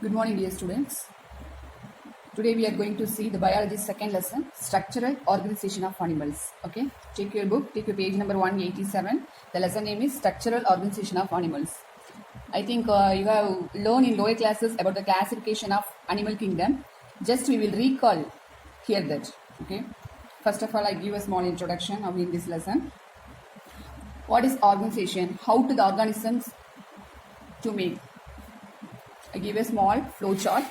Good morning, dear students. Today we are going to see the biology second lesson, structural organization of animals. Okay, take your book, take your page number 187. The lesson name is structural organization of animals. I think you have learned in lower classes about the classification of animal kingdom. Just we will recall here that. Okay, first of all, I give a small introduction of in this lesson. What is organization? How to the organisms to make? I give a small flow chart.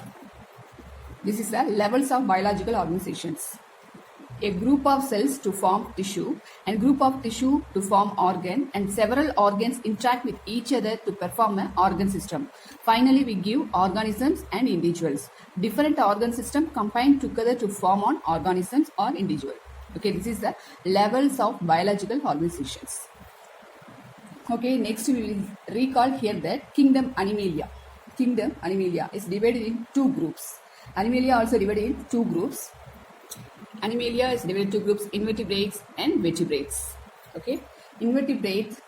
This is the levels of biological organizations. A group of cells to form tissue and group of tissue to form organ, and several organs interact with each other to perform an organ system. Finally, we give organisms and individuals. Different organ system combine together to form on organisms or individual. Okay, this is the levels of biological organizations. Okay, next we will recall here that kingdom Animalia. Kingdom Animalia is divided in two groups. Animalia also divided in two groups. Animalia is divided into two groups, invertebrates and vertebrates. Okay, invertebrates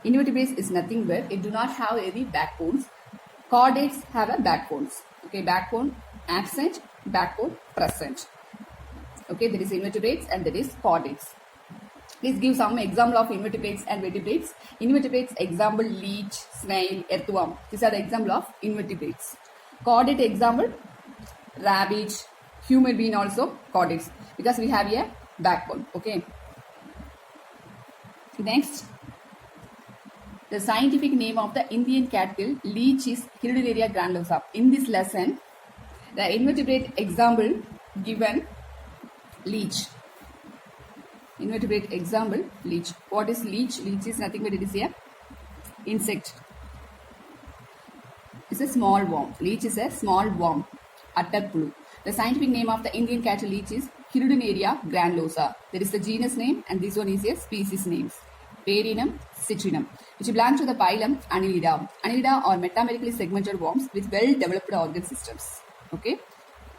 is nothing but it do not have any backbones. Chordates have a backbones. Okay, backbone absent, backbone present. Okay, there is invertebrates and there is chordates. Please give some example of invertebrates and vertebrates. Invertebrates example leech, snail, earthworm. These are the example of invertebrates. Chordate example rabbit, human being also chordates because we have a backbone. Okay. Next, the scientific name of the Indian cattle leech is Hirudinaria granulosa. In this lesson, the invertebrate example given leech. Invertebrate example leech. What is leech? Leech is nothing but it is a insect. It's a small worm. Leech is a small worm. Attarpulu. The scientific name of the Indian cattle leech is Hirudinaria granulosa. There is the genus name and this one is a species names. Perinum citrinum, which belongs to the phylum Annelida. Annelida are metamerically segmented worms with well-developed organ systems. Okay.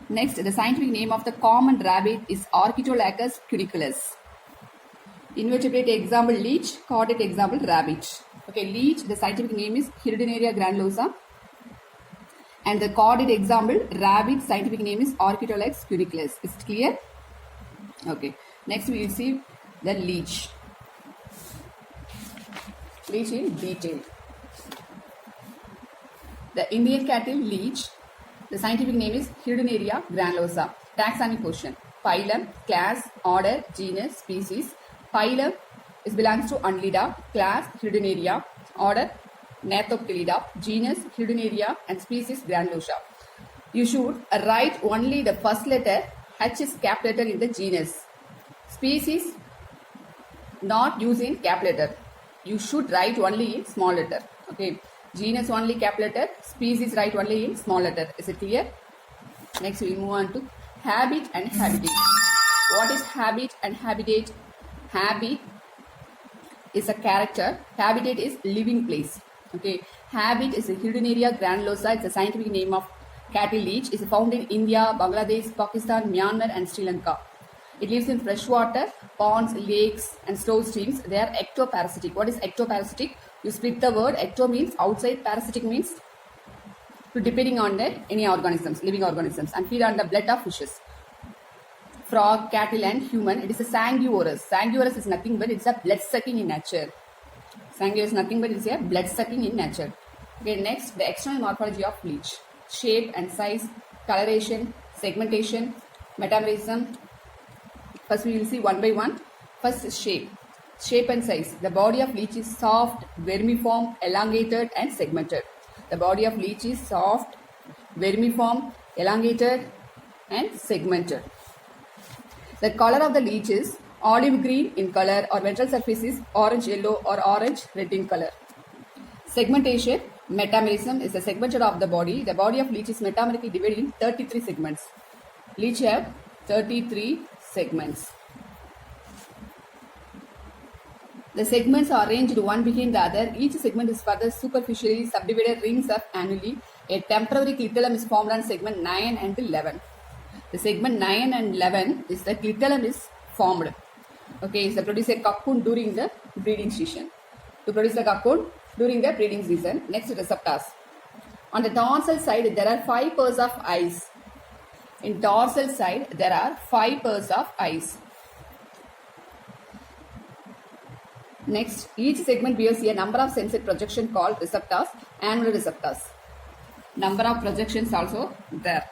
Next, the scientific name of the common rabbit is Orchitolacus cuniculus. Invertebrate example leech, chordate example rabbit. Okay, leech, the scientific name is Hirudinaria granulosa. And the chordate example rabbit, scientific name is Orchitolacus cuniculus. Is it clear? Okay. Next we will see the leech. Leech in detail. The Indian cattle leech, the scientific name is Hirudinaria granulosa. Taxonomy question. Phylum, class, order, genus, species. Phylum belongs to Annelida, class Hirudinaria, order Gnathoptelida, genus Hirudinaria and species Granulosa. You should write only the first letter, H is cap letter in the genus. Species not using cap letter. You should write only in small letter. Okay. Genus only cap letter, species write only in small letter. Is it clear? Next we move on to habit and habitat. What is habit and habitat? Habit is a character. Habitat is living place. Okay. Habit is a Hirudinaria granulosa. It's a scientific name of cattle leech. It's found in India, Bangladesh, Pakistan, Myanmar and Sri Lanka. It lives in freshwater, ponds, lakes and slow streams. They are ectoparasitic. What is ectoparasitic? You split the word. Ecto means outside, parasitic means depending on any organisms, living organisms, and feed on the blood of fishes. Frog, cattle and human, it is a sanguivorous. Sanguivorous is nothing but it's a blood sucking in nature. Sanguivorous is nothing but it's a blood sucking in nature. Okay, next, the external morphology of leech. Shape and size, coloration, segmentation, metabolism. First we will see one by one. First is shape. Shape and size. The body of leech is soft, vermiform, elongated and segmented. The body of leech is soft, vermiform, elongated and segmented. The color of the leech is olive green in color or ventral surface is orange yellow or orange red in color. Segmentation, metamerism is the segmented of the body. The body of leech is metamerically divided in 33 segments. Leech have 33 segments. The segments are arranged one behind the other. Each segment is further superficially subdivided rings of annuli. A temporary clitellum is formed on segment 9 and 11. The segment 9 and 11 is the clitellum is formed. Okay, so produce a cocoon during the breeding season. To produce the cocoon during the breeding season. Next, receptors. On the dorsal side, there are 5 pairs of eyes. In dorsal side, there are 5 pairs of eyes. Next, each segment bears a number of sensate projection called receptors, annular receptors. Number of projections also there.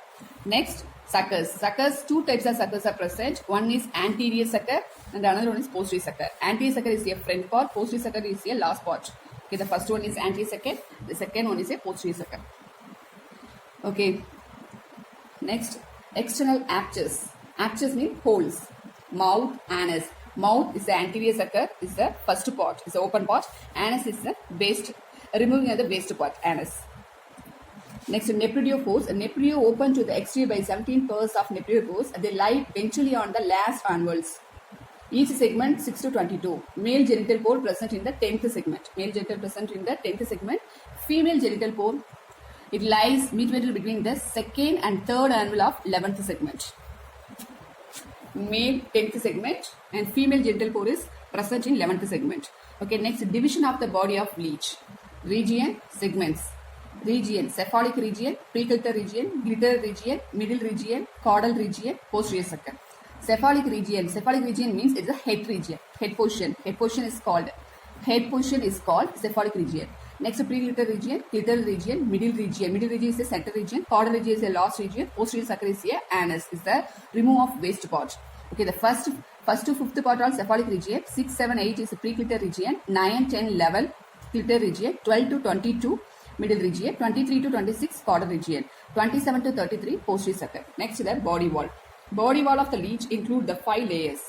Next, suckers. Suckers, 2 types of suckers are present. One is anterior sucker and another one is posterior sucker. Anterior sucker is a front part, posterior sucker is a last part. Okay, the first one is anterior sucker, the second one is a posterior sucker. Okay. Next, external apertures. Apertures mean holes. Mouth, anus. Mouth is the anterior sucker, is the first part, is the open part. Anus is the waste, removing the waste part, anus. Next, nephridiopores. Nephrio open to the exterior by 17 pairs of nephriopores. They lie eventually on the last annuals. Each segment 6 to 22. Male genital pore present in the 10th segment. Male genital present in the 10th segment. Female genital pore, it lies midway between the second and third annual of 11th segment. Male 10th segment and female genital pore is present in 11th segment. Okay, next, division of the body of leech. Region, segments. Region, cephalic region, preglitter region, glitter region, middle region, caudal region, posterior sucker. Cephalic region means it's a head region. Head portion is called cephalic region. Next, preglitter region, glitter region, middle region is the center region, caudal region is the last region, posterior sucker is the anus, is the remove of waste part. Okay, the first to fifth part are cephalic region, 6, 7, 8 is the preglitter region, 9, 10, 11 glitter region, 12 to 22 middle region, 23 to 26 caudal region, 27 to 33 posterior sucker. Next, the body wall. Body wall of the leech include the 5 layers.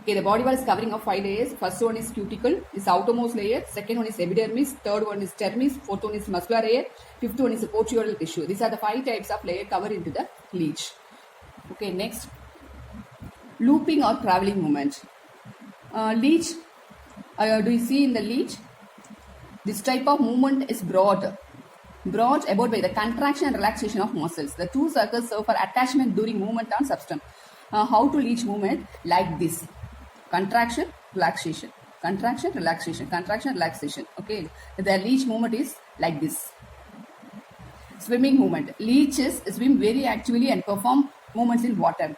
Okay, the body wall is covering of 5 layers. First one is cuticle, is outermost layer. Second one is epidermis. Third one is dermis. Fourth one is muscular layer. Fifth one is portioidal tissue. These are the 5 types of layer covered into the leech. Okay, next, looping or traveling movement. Leech, do you see in the leech? This type of movement is brought about by the contraction and relaxation of muscles. The 2 circles serve for attachment during movement on substance. How to leech movement? Like this. Contraction, relaxation. Contraction, relaxation. Contraction, relaxation. Okay. The leech movement is like this. Swimming movement. Leeches swim very actively and perform movements in water.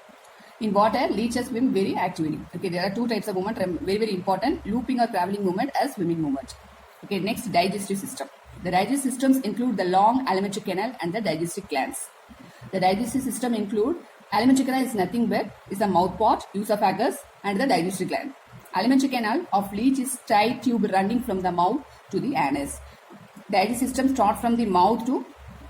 In water, leeches swim very actively. Okay. There are 2 types of movement, very, very important. Looping or traveling movement as swimming movement. Okay. Next, digestive system. The digestive systems include the long alimentary canal and the digestive glands. The digestive system include alimentary canal is nothing but is the mouth part, esophagus and the digestive gland. Alimentary canal of leech is tight tube running from the mouth to the anus. Digestive system start from the mouth to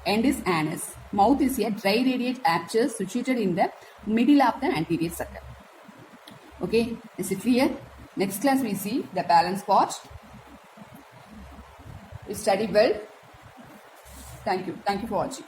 end is anus. Mouth is a dry radiate aperture situated in the middle of the anterior sucker. Okay, is it clear? Next class we see the balance part. You study well. Thank you for watching.